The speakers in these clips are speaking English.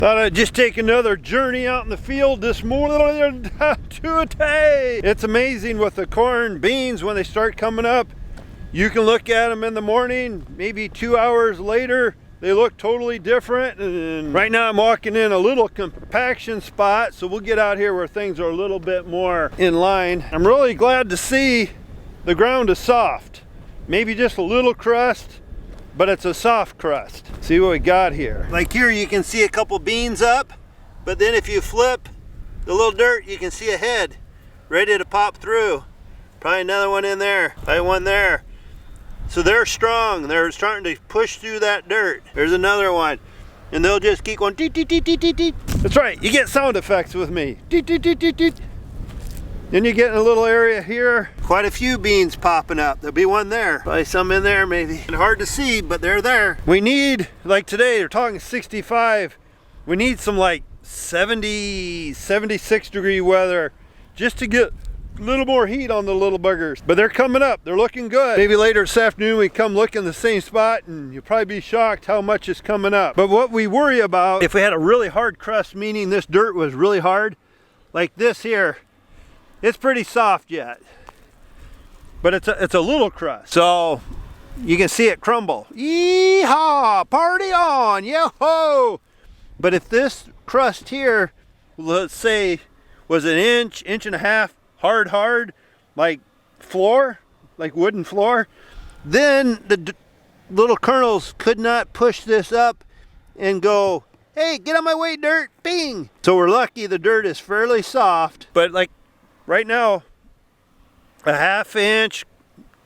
Thought I'd just take another journey out in the field this morning today. It's amazing with the corn beans when they start coming up. You can look at them in the morning, maybe 2 hours later, they look totally different. And right now I'm walking in a little compaction spot, so we'll get out here where things are a little bit more in line. I'm really glad to see the ground is soft. Maybe just a little crust, but it's a soft crust. See what we got here. Like here you can see a couple beans up, but then if you flip the little dirt, you can see a head ready to pop through. Probably another one in there, probably one there. So they're strong, they're starting to push through that dirt. There's another one. And they'll just keep going, deet, deet, deet, deet, deet, deet. That's right, you get sound effects with me. Deet, deet, deet, deet, deet. Then you get in a little area here, quite a few beans popping up. There'll be one there, probably some in there maybe. Hard to see, but they're there. We need, like today, they're talking 65. We need some like 70, 76 degree weather just to get a little more heat on the little buggers. But they're coming up, they're looking good. Maybe later this afternoon we come look in the same spot and you'll probably be shocked how much is coming up. But what we worry about, if we had a really hard crust, meaning this dirt was really hard, like this here, it's pretty soft yet, but it's a little crust. So you can see it crumble. Yeehaw, party on, yo-ho! But if this crust here, let's say, was an inch, inch and a half, hard, like floor, like wooden floor, then the little kernels could not push this up and go, hey, get on my way, dirt, bing! So we're lucky the dirt is fairly soft, but like right now, a ½ inch,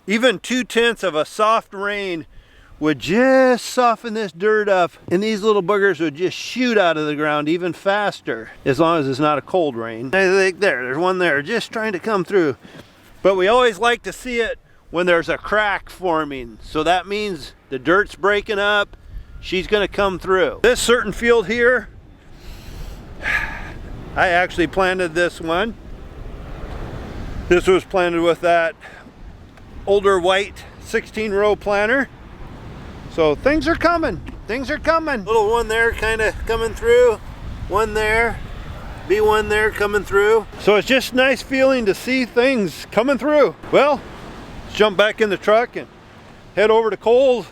even 2/10 of a soft rain would just soften this dirt up, and these little boogers would just shoot out of the ground even faster, as long as it's not a cold rain. I think there's one there just trying to come through. But we always like to see it when there's a crack forming. So that means the dirt's breaking up, she's gonna come through. This certain field here, I actually planted this one. This was planted with that older white 16-row planter. So things are coming, things are coming. Little one there kind of coming through, one there, be one there coming through. So it's just nice feeling to see things coming through. Well, let's jump back in the truck and head over to Cole's.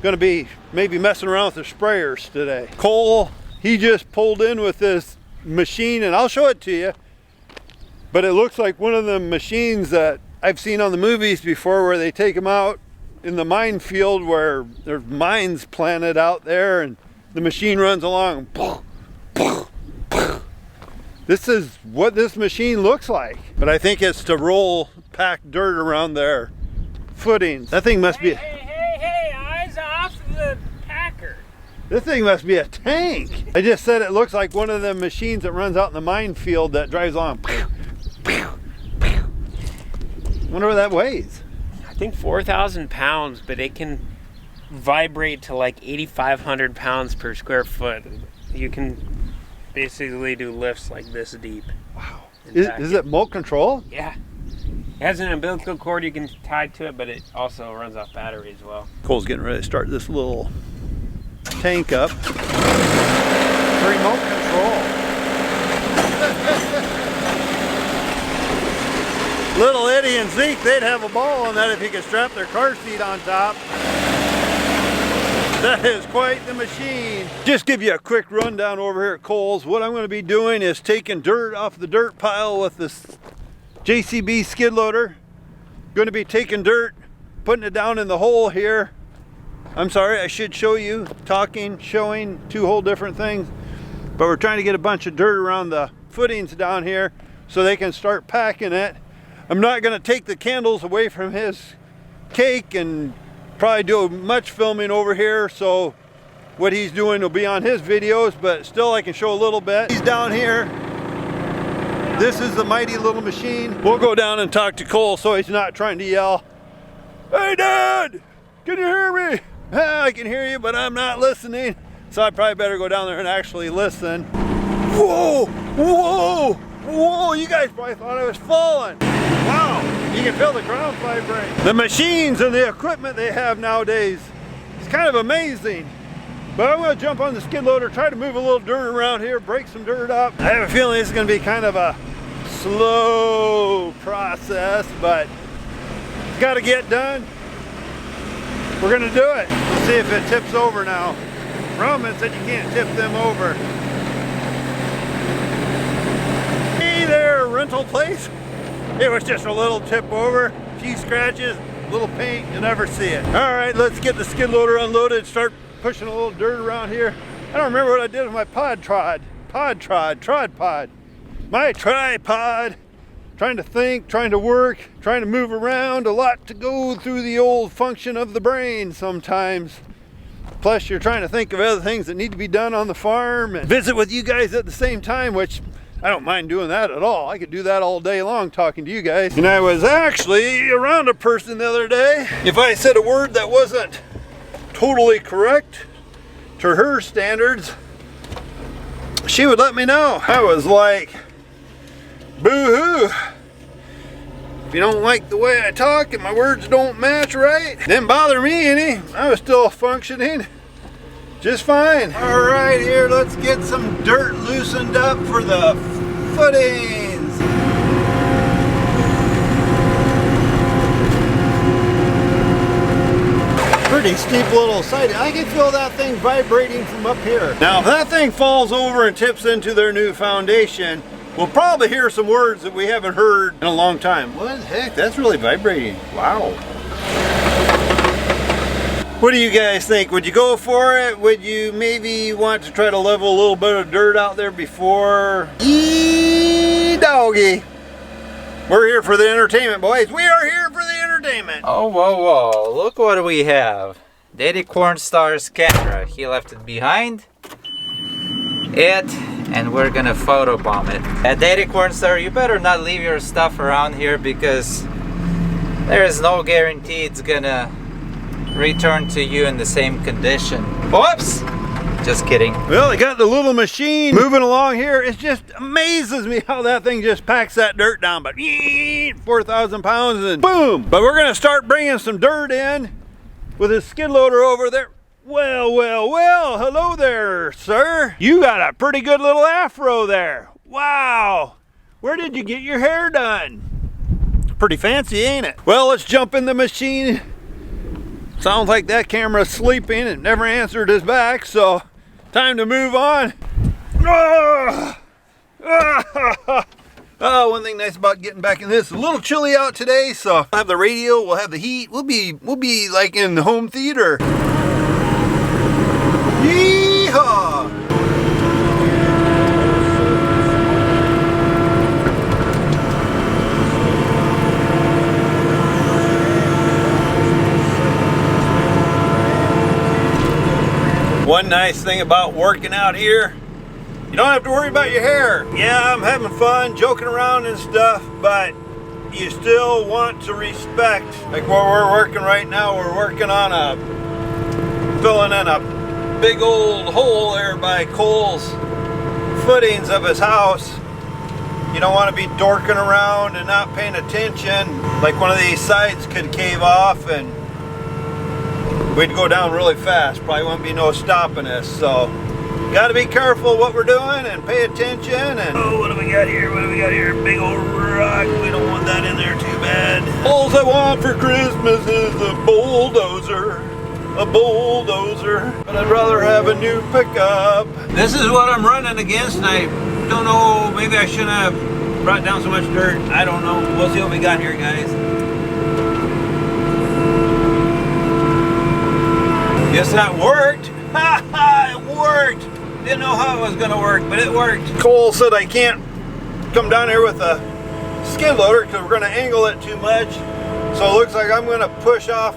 Gonna be maybe messing around with the sprayers today. Cole, he just pulled in with this machine, and I'll show it to you. But it looks like one of the machines that I've seen on the movies before, where they take them out in the mine field where there's mines planted out there and the machine runs along. This is what this machine looks like. But I think it's to roll packed dirt around their footings. That thing must be... Hey, eyes off the packer. This thing must be a tank. I just said it looks like one of the machines that runs out in the mine field that drives along. Wonder what that weighs. I think 4,000 pounds, but it can vibrate to like 8,500 pounds per square foot. You can basically do lifts like this deep. Wow. Is it remote control? Yeah. It has an umbilical cord you can tie to it, but it also runs off battery as well. Cole's getting ready to start this little tank up. Remote control. Little Eddie and Zeke, they'd have a ball on that if he could strap their car seat on top. That is quite the machine. Just give you a quick rundown over here at Cole's. What I'm going to be doing is taking dirt off the dirt pile with this JCB skid loader. Going to be taking dirt, putting it down in the hole here. I'm sorry, I should show you, talking, showing, two whole different things. But we're trying to get a bunch of dirt around the footings down here so they can start packing it. I'm not going to take the candles away from his cake and probably do much filming over here, so what he's doing will be on his videos, but still I can show a little bit. He's down here. This is the mighty little machine. We'll go down and talk to Cole so he's not trying to yell, "Hey Dad, can you hear me?" I can hear you, but I'm not listening. So I probably better go down there and actually listen. Whoa, whoa, whoa, you guys probably thought I was falling. Wow, you can feel the ground vibrate. The machines and the equipment they have nowadays, it's kind of amazing. But I'm gonna jump on the skid loader, try to move a little dirt around here, break some dirt up. I have a feeling this is gonna be kind of a slow process, but it's gotta get done. We're gonna do it. Let's see if it tips over now. Roman said you can't tip them over. Hey there, rental place. It was just a little tip over, a few scratches, a little paint, you'll never see it. All right, let's get the skid loader unloaded, start pushing a little dirt around here. I don't remember what I did with my tripod. My tripod. Trying to think, trying to work, trying to move around, a lot to go through the old function of the brain sometimes. Plus you're trying to think of other things that need to be done on the farm and visit with you guys at the same time, which I don't mind doing that at all. I could do that all day long talking to you guys. And I was actually around a person the other day. If I said a word that wasn't totally correct to her standards, she would let me know. I was like, boo-hoo. If you don't like the way I talk and my words don't match right, didn't bother me any. I was still functioning just fine. All right, here, let's get some dirt loosened up for the footings. Pretty steep little side. I can feel that thing vibrating from up here. Now, if that thing falls over and tips into their new foundation, we'll probably hear some words that we haven't heard in a long time. What the heck? That's really vibrating. Wow. What do you guys think? Would you go for it? Would you maybe want to try to level a little bit of dirt out there before? Yee doggy. We're here for the entertainment, boys. We are here for the entertainment. Oh, whoa, whoa. Look what we have. Daddy Cornstar's camera. He left it behind. And we're gonna photobomb it. Daddy Cornstar, you better not leave your stuff around here because there is no guarantee it's gonna return to you in the same condition. Whoops! Just kidding. Well, I got the little machine moving along here. It just amazes me how that thing just packs that dirt down. But 4,000 pounds and boom! But we're gonna start bringing some dirt in with this skid loader over there. Well, well, well, hello there, sir. You got a pretty good little afro there. Wow. Where did you get your hair done? Pretty fancy, ain't it? Well, let's jump in the machine. Sounds like that camera's sleeping and never answered us back, so time to move on. Oh, one thing nice about getting back in this, it's a little chilly out today, so we'll have the radio, we'll have the heat. We'll be like in the home theater. Yeehaw! One nice thing about working out here, you don't have to worry about your hair. Yeah, I'm having fun, joking around and stuff, but you still want to respect. Like where we're working right now, we're working on filling in a big old hole there by Cole's footings of his house. You don't want to be dorking around and not paying attention. Like one of these sides could cave off and we'd go down really fast. Probably won't be no stopping us. So got to be careful what we're doing and pay attention. And oh, what do we got here? What do we got here? Big old rock. We don't want that in there too bad. All I want for Christmas is a bulldozer. A bulldozer. But I'd rather have a new pickup. This is what I'm running against, and I don't know, maybe I shouldn't have brought down so much dirt. I don't know. We'll see what we got here, guys. Guess that worked. Ha ha, it worked. Didn't know how it was gonna work, but it worked. Cole said I can't come down here with a skid loader because we're gonna angle it too much. So it looks like I'm gonna push off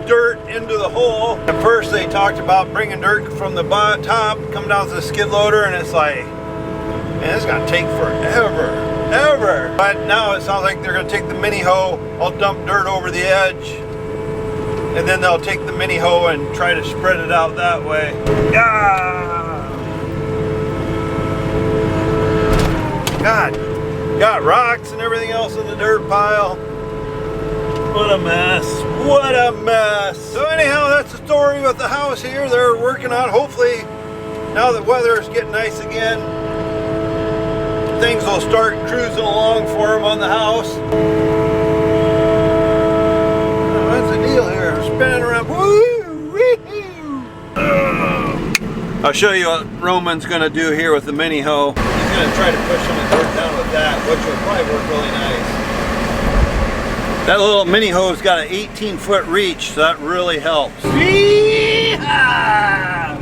dirt into the hole. At first they talked about bringing dirt from the top, come down to the skid loader, and it's like, man, it's gonna take forever, ever. But now it sounds like they're gonna take the mini hoe, I'll dump dirt over the edge, and then they'll take the mini hoe and try to spread it out that way. God, got rocks and everything else in the dirt pile. What a mess. What a mess. So anyhow, that's the story with the house house here they're working on. Hopefully, now that weather is getting nice again, things will start cruising along for them on the house. Oh, what's the deal here? Spinning around. Woo-hoo! I'll show you what Roman's going to do here with the mini hoe. He's going to try to push some of the dirt down with that, which will probably work really nice. That little mini hoe's got an 18-foot reach, so that really helps. Yeehaw!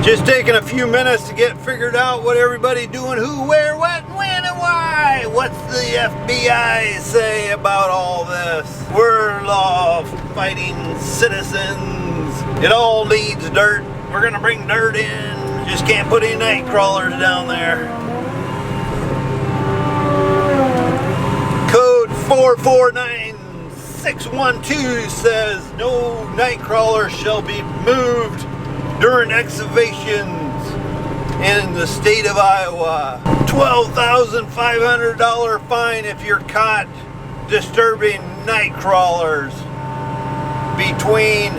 Just taking a few minutes to get figured out what everybody doing, who, where, what, when, and why. What's the FBI say about all this? We're law-fighting citizens. It all needs dirt. We're gonna bring dirt in. Just can't put any night crawlers down there. Code 449612 says no night crawler shall be moved during excavations in the state of Iowa. $12,500 fine if you're caught disturbing night crawlers between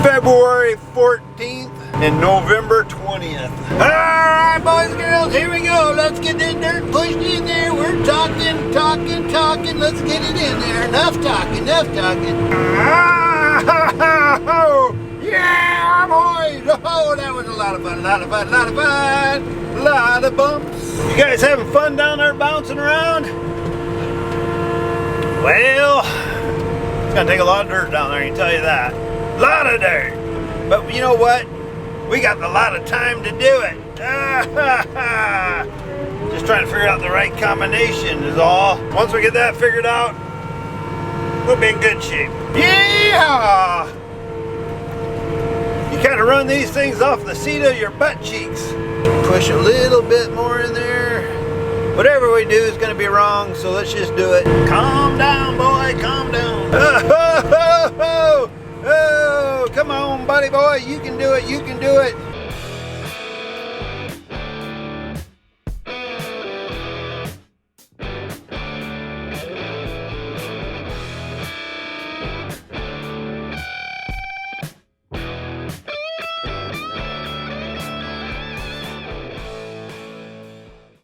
February 14th and November 20th. Alright, boys and girls, here we go. Let's get this dirt pushed in there. We're talking. Let's get it in there. Enough talking. Yeah, boys. Oh, that was a lot of fun. A lot of bumps. You guys having fun down there bouncing around? Well, it's going to take a lot of dirt down there, I can tell you that. A lot of dirt. But you know what? We got a lot of time to do it. Just trying to figure out the right combination is all. Once we get that figured out, we'll be in good shape. Yeah! You kind of run these things off the seat of your butt cheeks. Push a little bit more in there. Whatever we do is going to be wrong, so let's just do it. Calm down, boy, calm down. Oh, come on, buddy boy, you can do